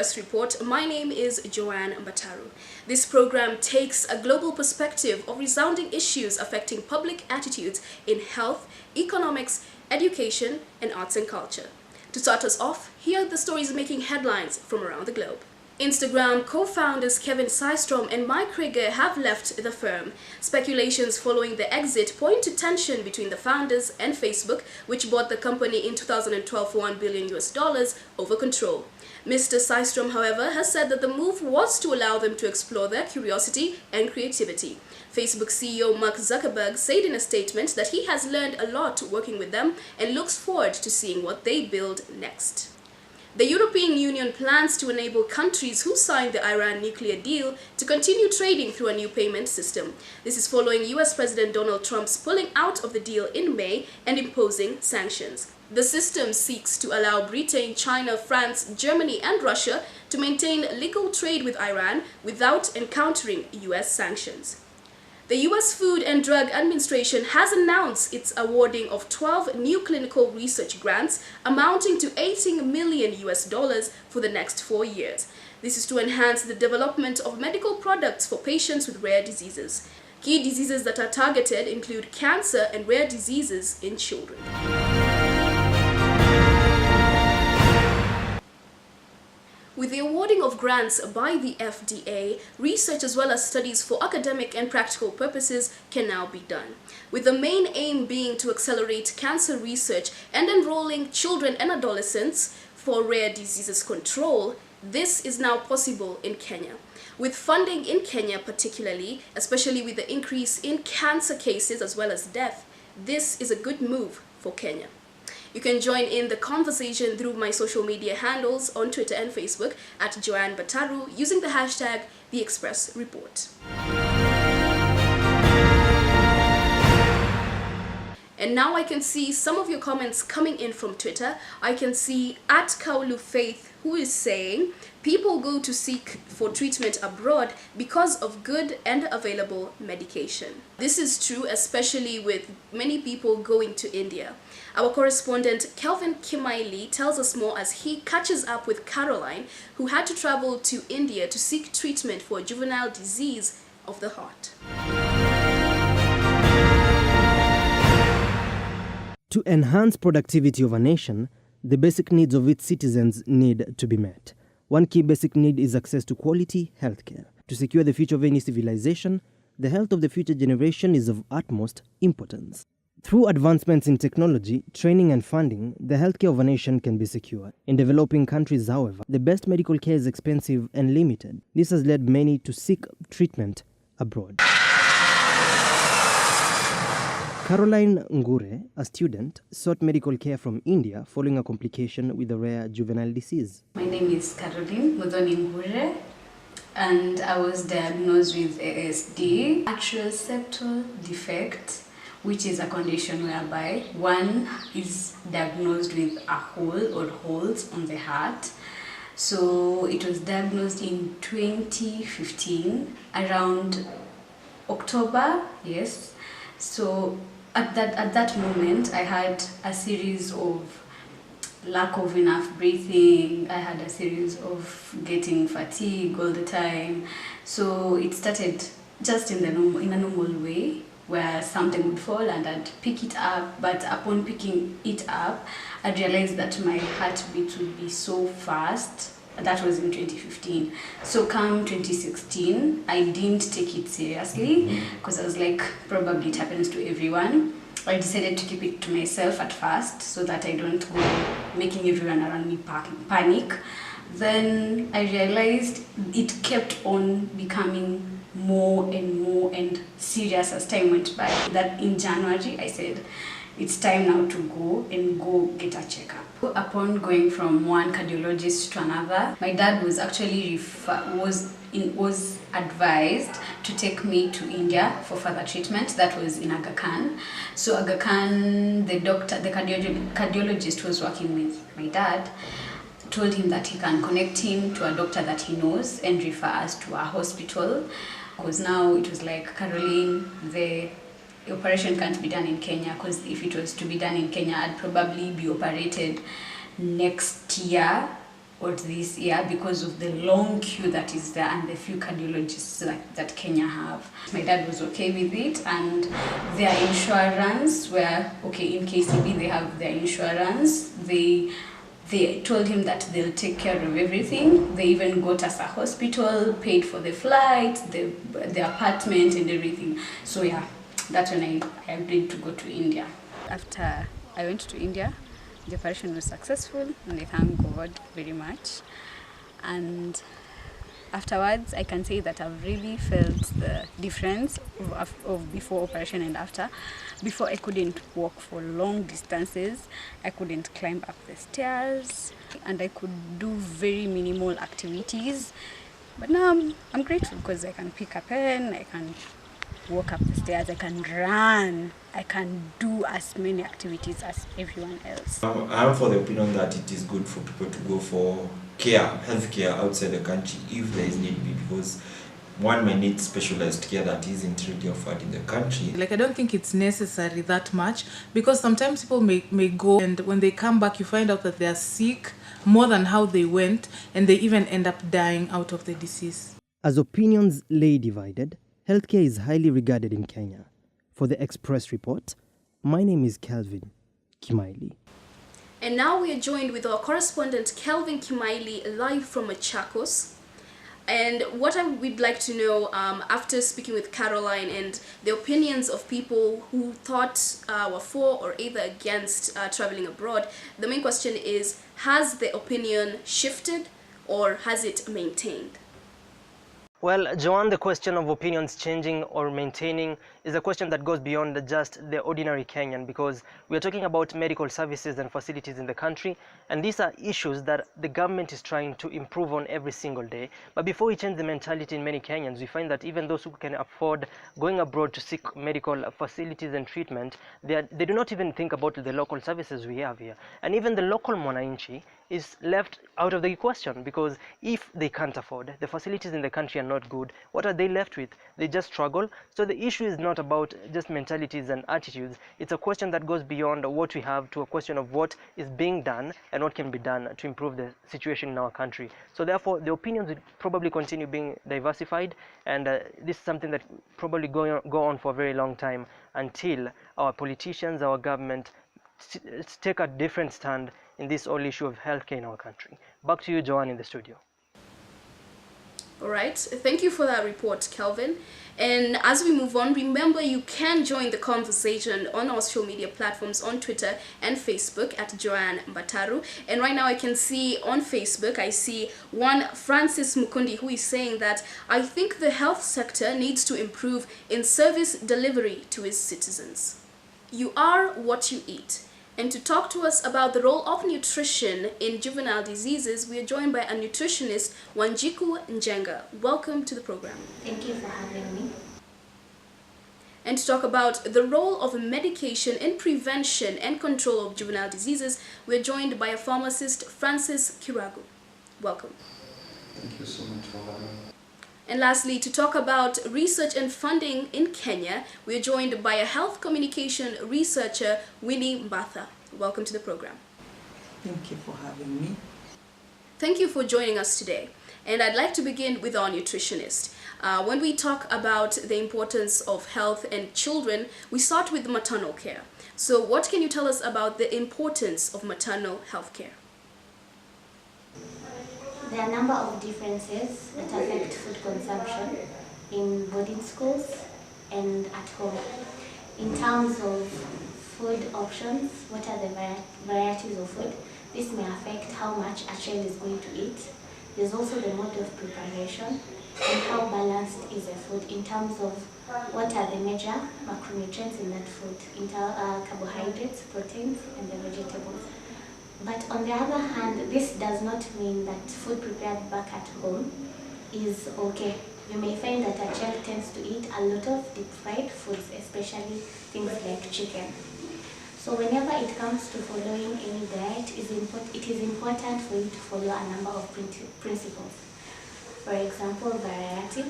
Express Report. My name is Joanne Mbataru. This program takes a global perspective of resounding issues affecting public attitudes in health, economics, education, and arts and culture. To start us off, here are the stories making headlines from around the globe. Instagram co-founders Kevin Systrom and Mike Krieger have left the firm. Speculations following the exit point to tension between the founders and Facebook, which bought the company in 2012 for $1 billion over control. Mr. Systrom, however, has said that the move was to allow them to explore their curiosity and creativity. Facebook CEO Mark Zuckerberg said in a statement that he has learned a lot working with them and looks forward to seeing what they build next. The European Union plans to enable countries who signed the Iran nuclear deal to continue trading through a new payment system. This is following US President Donald Trump's pulling out of the deal in May and imposing sanctions. The system seeks to allow Britain, China, France, Germany, and Russia to maintain legal trade with Iran without encountering US sanctions. The U.S. Food and Drug Administration has announced its awarding of 12 new clinical research grants amounting to $18 million for the next 4 years. This is to enhance the development of medical products for patients with rare diseases. Key diseases that are targeted include cancer and rare diseases in children. With the awarding of grants by the FDA, research as well as studies for academic and practical purposes can now be done, with the main aim being to accelerate cancer research and enrolling children and adolescents for rare diseases control. This is now possible in Kenya. With funding in Kenya particularly, especially with the increase in cancer cases as well as death, this is a good move for Kenya. You can join in the conversation through my social media handles on Twitter and Facebook at Joanne Mbataru using the hashtag #TheExpressReport. And now I can see some of your comments coming in from Twitter. I can see at Kaulu Faith, who is saying, people go to seek for treatment abroad because of good and available medication. This is true, especially with many people going to India. Our correspondent Kelvin Kimaili tells us more as he catches up with Caroline, who had to travel to India to seek treatment for a juvenile disease of the heart. To enhance productivity of a nation, the basic needs of its citizens need to be met. One key basic need is access to quality healthcare. To secure the future of any civilization, the health of the future generation is of utmost importance. Through advancements in technology, training and funding, the healthcare of a nation can be secured. In developing countries, however, the best medical care is expensive and limited. This has led many to seek treatment abroad. Caroline Ngure, a student, sought medical care from India following a complication with a rare juvenile disease. My name is Caroline Ngure, and I was diagnosed with ASD, atrial septal defect, which is a condition whereby one is diagnosed with a hole or holes on the heart. So it was diagnosed in 2015, around October, yes. So at that moment, I had a series of lack of enough breathing. I had a series of getting fatigue all the time. So it started just in a normal way, where something would fall and I'd pick it up. But upon picking it up, I realized that my heartbeat would be so fast. That was in 2015. So come 2016, I didn't take it seriously because I was like, probably it happens to everyone. I decided to keep it to myself at first so that I don't go making everyone around me panic. Then I realized it kept on becoming more and serious as time went by. That in January, I said, it's time now to go get a checkup. Upon going from one cardiologist to another, my dad was actually was advised to take me to India for further treatment. That was in Aga Khan. So Aga Khan, the cardiologist who was working with my dad, told him that he can connect him to a doctor that he knows and refer us to a hospital. Because now it was like, Caroline, the operation can't be done in Kenya, because if it was to be done in Kenya, I'd probably be operated next year or this year because of the long queue that is there and the few cardiologists that Kenya have. My dad was okay with it, and their insurance were okay. In KCB they have their insurance. They told him that they'll take care of everything. They even got us a hospital, paid for the flight, the apartment and everything. So yeah, that's when I agreed to go to India. After I went to India, the operation was successful and I thank God very much. And afterwards, I can say that I've really felt the difference of before operation and after. Before, I couldn't walk for long distances. I couldn't climb up the stairs, and I could do very minimal activities. But now I'm grateful because I can pick a pen, I can walk up the stairs, I can run, I can do as many activities as everyone else. I'm for the opinion that it is good for people to go for healthcare outside the country if there is need be, because one may need specialized care that isn't really offered in the country. Like, I don't think it's necessary that much, because sometimes people may go, and when they come back you find out that they are sick more than how they went, and they even end up dying out of the disease. As opinions lay divided, healthcare is highly regarded in Kenya. For the Express Report, my name is Kelvin Kimaili. And now we are joined with our correspondent Kelvin Kimaili live from Machakos. And what we'd like to know, after speaking with Caroline and the opinions of people who thought were for or either against traveling abroad, the main question is, has the opinion shifted or has it maintained? Well, Joanne, the question of opinions changing or maintaining is a question that goes beyond just the ordinary Kenyan, because we are talking about medical services and facilities in the country, and these are issues that the government is trying to improve on every single day. But before we change the mentality in many Kenyans, we find that even those who can afford going abroad to seek medical facilities and treatment, they do not even think about the local services we have here. And even the local mwananchi is left out of the question, because if they can't afford, the facilities in the country are not good, what are they left with? They just struggle. So the issue is not about just mentalities and attitudes. It's a question that goes beyond what we have to a question of what is being done and what can be done to improve the situation in our country. So therefore, the opinions will probably continue being diversified, and this is something that probably go on for a very long time until our politicians, our government take a different stand in this whole issue of healthcare in our country. Back to you, Joanne, in the studio. All right, thank you for that report, Kelvin. And as we move on, remember you can join the conversation on our social media platforms on Twitter and Facebook at Joanne Mbataru. And right now I can see on Facebook, I see one Francis Mukundi, who is saying that I think the health sector needs to improve in service delivery to its citizens. You are what you eat. And to talk to us about the role of nutrition in juvenile diseases, we are joined by a nutritionist, Wanjiku Njenga. Welcome to the program. Thank you for having me. And to talk about the role of medication in prevention and control of juvenile diseases, we are joined by a pharmacist, Francis Kiragu. Welcome. Thank you so much for having me. And lastly, to talk about research and funding in Kenya, we are joined by a health communication researcher, Winnie Mbatha. Welcome to the program. Thank you for having me. Thank you for joining us today. And I'd like to begin with our nutritionist. When we talk about the importance of health and children, we start with maternal care. So what can you tell us about the importance of maternal health care? There are a number of differences that affect food consumption in boarding schools and at home. In terms of food options, what are the varieties of food? This may affect how much a child is going to eat. There's also the mode of preparation and how balanced is the food in terms of what are the major macronutrients in that food, carbohydrates, proteins, and the vegetables. But on the other hand, this does not mean that food prepared back at home is okay. You may find that a child tends to eat a lot of deep fried foods, especially things like chicken. So whenever it comes to following any diet, it is important for you to follow a number of principles. For example, variety.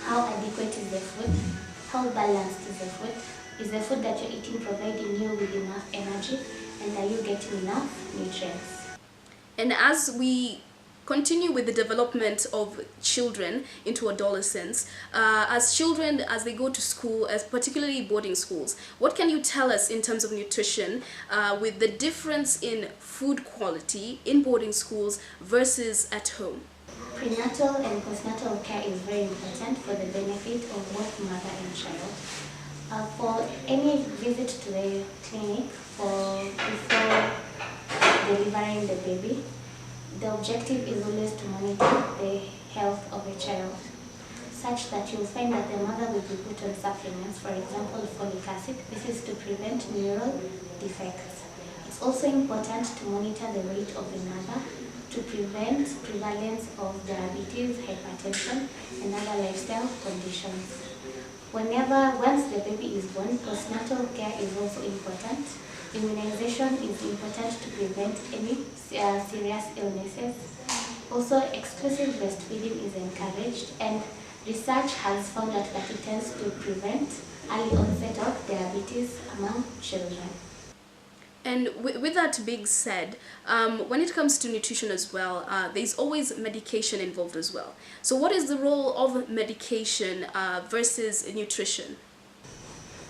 How adequate is the food? How balanced is the food? Is the food that you're eating providing you with enough energy? And are you getting enough nutrients? And as we continue with the development of children into adolescence, as children, as they go to school, as particularly boarding schools, what can you tell us in terms of nutrition with the difference in food quality in boarding schools versus at home? Prenatal and postnatal care is very important for the benefit of both mother and child. For any visit to the clinic before delivering the baby, the objective is always to monitor the health of a child, such that you'll find that the mother will be put on supplements, for example, folic acid. This is to prevent neural defects. It's also important to monitor the weight of the mother to prevent prevalence of diabetes, hypertension, and other lifestyle conditions. Once the baby is born, postnatal care is also important. Immunization is important to prevent any serious illnesses. Also, exclusive breastfeeding is encouraged, and research has found out that it tends to prevent early onset of diabetes among children. And with that being said, when it comes to nutrition as well, there's always medication involved as well. So what is the role of medication versus nutrition?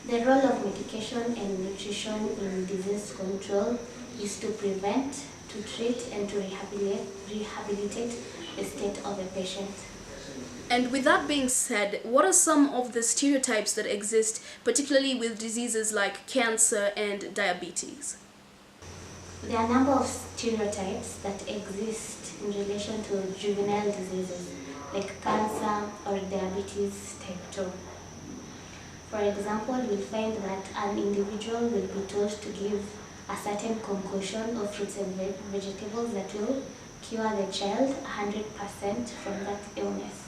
The role of medication and nutrition in disease control is to prevent, to treat, and to rehabilitate the state of the patient. And with that being said, what are some of the stereotypes that exist, particularly with diseases like cancer and diabetes? There are a number of stereotypes that exist in relation to juvenile diseases like cancer or diabetes type 2. For example, we'll find that an individual will be told to give a certain concoction of fruits and vegetables that will cure the child 100% from that illness.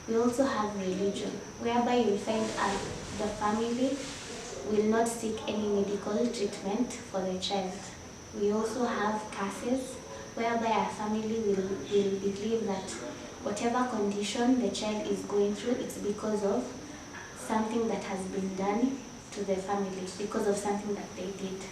We also have religion, whereby you'll find the family will not seek any medical treatment for the child. We also have curses, whereby a family will believe that whatever condition the child is going through, it's because of something that has been done to the family, because of something that they did.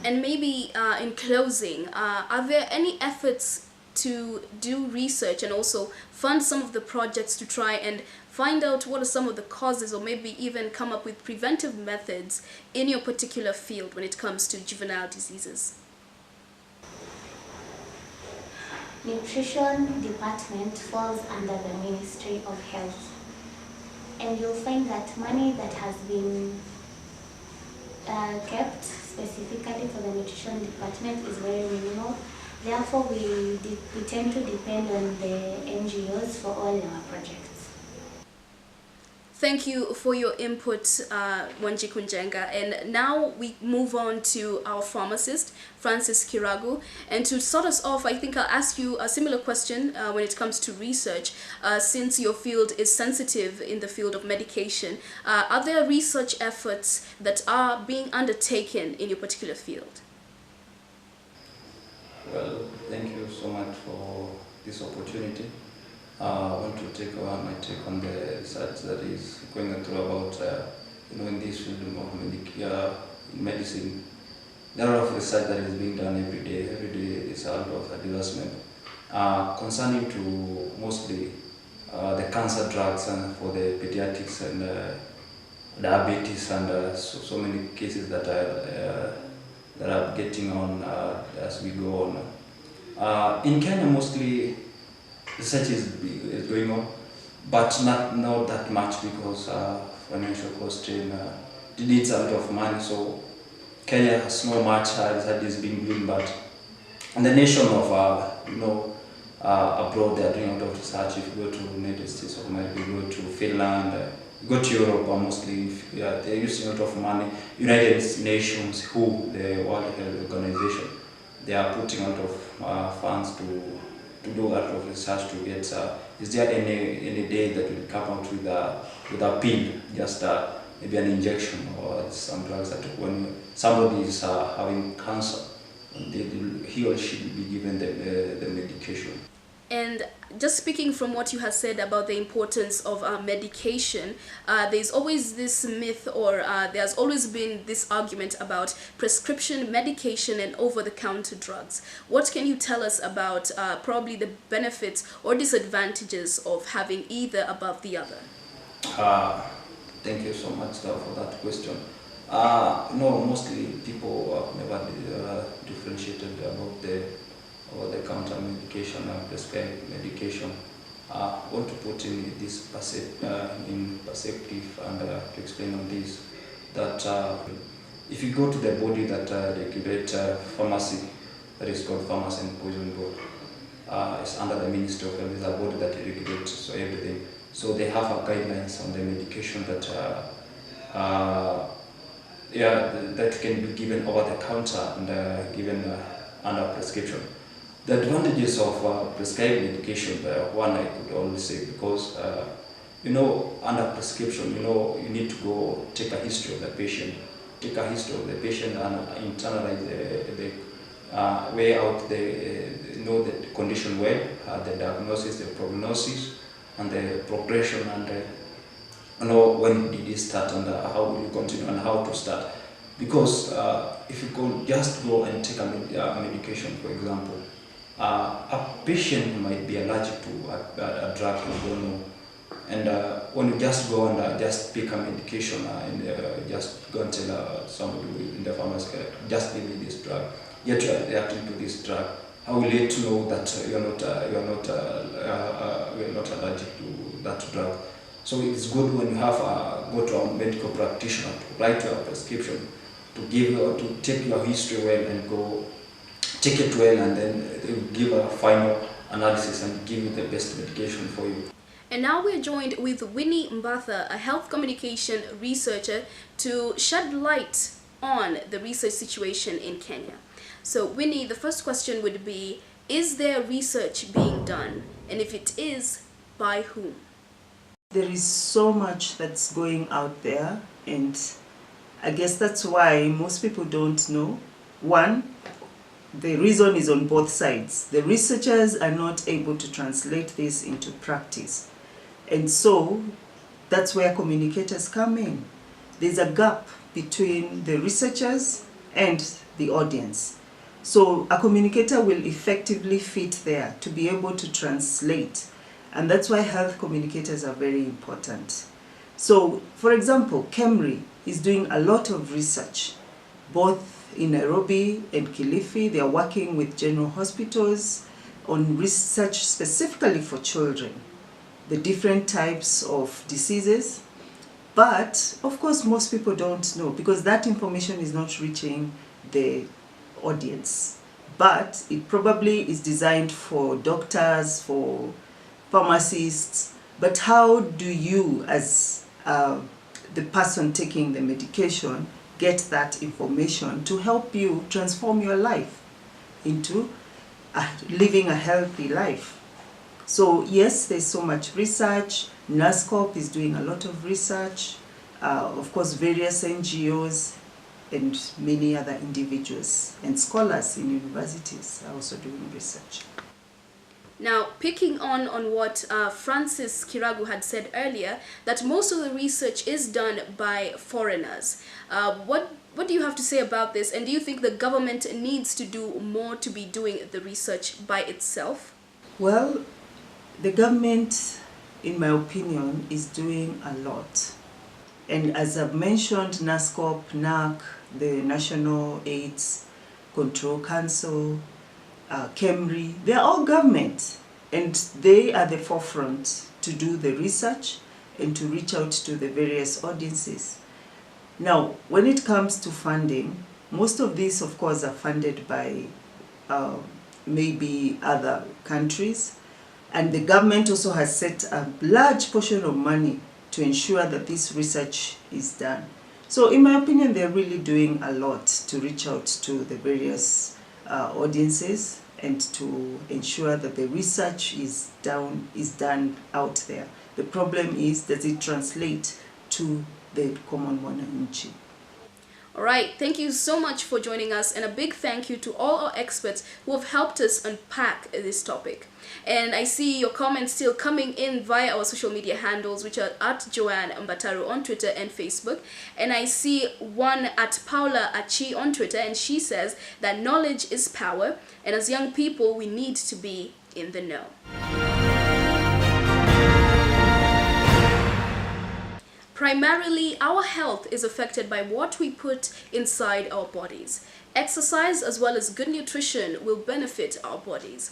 And maybe in closing, are there any efforts to do research and also fund some of the projects to try and find out what are some of the causes, or maybe even come up with preventive methods in your particular field when it comes to juvenile diseases? Nutrition department falls under the Ministry of Health, and you'll find that money that has been kept specifically for the nutrition department is very minimal. Therefore, we tend to depend on the NGOs for all our projects. Thank you for your input, Wanjiku Njenga. And now we move on to our pharmacist, Francis Kiragu. And to start us off, I think I'll ask you a similar question when it comes to research. Since your field is sensitive in the field of medication, are there research efforts that are being undertaken in your particular field? Well, thank you so much for this opportunity. I want to take my take on the research that is going through about, in this field of medicine. There are a lot of research that is being done every day. Every day is a lot of advancement concerning to mostly the cancer drugs and for the pediatrics and diabetes and so many cases that are getting on as we go on. In Kenya, mostly research is going on, but not that much because financial constraint needs a lot of money. So Kenya has no much research is being done, but in the nation of abroad they are doing a lot of research. If you go to the United States of America, you go to Finland, you go to Europe, mostly they're using a lot of money. United Nations, the World Health Organization, they are putting a lot of funds to do a lot of research to get, is there any day that will come out with a pill, just maybe an injection or some drugs that when somebody is having cancer, he or she will be given the medication. And just speaking from what you have said about the importance of medication, there's always this myth, or there's always been this argument about prescription medication and over-the-counter drugs. What can you tell us about probably the benefits or disadvantages of having either above the other? Thank you so much for that question. No, mostly people never differentiated about the over-the-counter medication and prescribed medication. I want to put in this in perspective and to explain on this, that if you go to the body that regulate pharmacy, that is called Pharmacy and Poison Board, it's under the Ministry of Health. It's a body that regulates so everything. So they have a guidelines on the medication that that can be given over the counter and given under prescription. The advantages of prescribed medication, one I could always say, because under prescription, you need to go take a history of the patient, and internalize the weigh out the condition well, the diagnosis, the prognosis, and the progression, and when did it start, and how will you continue, and how to start. Because if you just go and take a medication, for example, a patient might be allergic to a drug you don't know, and when you just go and just pick a medication and just go and tell somebody in the pharmacy, just give me this drug, yet you are reacting to this drug, how will you know that you're not allergic to that drug? So it's good when you have go to a medical practitioner to write your prescription, to give or to take your history well and go take it well, and then they will give a final analysis and give you the best medication for you. And now we're joined with Winnie Mbatha, a health communication researcher, to shed light on the research situation in Kenya. So Winnie, the first question would be, is there research being done? And if it is, by whom? There is so much that's going out there, and I guess that's why most people don't know. One, the reason is on both sides. The researchers are not able to translate this into practice. And so that's where communicators come in. There's a gap between the researchers and the audience. So a communicator will effectively fit there to be able to translate. And that's why health communicators are very important. So, for example, KEMRI is doing a lot of research, both in Nairobi and Kilifi. They are working with general hospitals on research specifically for children, the different types of diseases. But, of course, most people don't know because that information is not reaching the audience. But it probably is designed for doctors, for pharmacists. But how do you, as the person taking the medication, get that information to help you transform your life into living a healthy life? So yes, there's so much research. NASCOP is doing a lot of research. Of course, various NGOs and many other individuals and scholars in universities are also doing research. Now, picking on what Francis Kiragu had said earlier, that most of the research is done by foreigners. What do you have to say about this? And do you think the government needs to do more to be doing the research by itself? Well, the government, in my opinion, is doing a lot. And as I've mentioned, NASCOP, NAC, the National AIDS Control Council, KEMRI, they're all government, and they are the forefront to do the research and to reach out to the various audiences. Now, when it comes to funding, most of these, of course, are funded by maybe other countries, and the government also has set a large portion of money to ensure that this research is done. So in my opinion, they're really doing a lot to reach out to the various audiences and to ensure that the research is done out there. The problem is, does it translate to the common mwananchi? All right, thank you so much for joining us, and a big thank you to all our experts who have helped us unpack this topic. And I see your comments still coming in via our social media handles, which are at Joanne Mbataru on Twitter and Facebook. And I see one at Paula Achi on Twitter, and she says that knowledge is power, and as young people, we need to be in the know. Primarily, our health is affected by what we put inside our bodies. Exercise as well as good nutrition will benefit our bodies.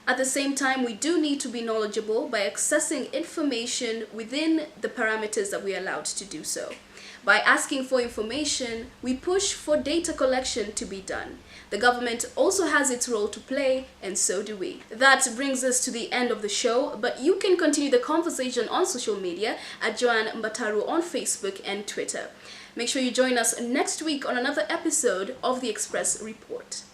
At the same time, we do need to be knowledgeable by accessing information within the parameters that we are allowed to do so. By asking for information, we push for data collection to be done. The government also has its role to play, and so do we. That brings us to the end of the show, but you can continue the conversation on social media at Joanne Mbataru on Facebook and Twitter. Make sure you join us next week on another episode of the Express Report.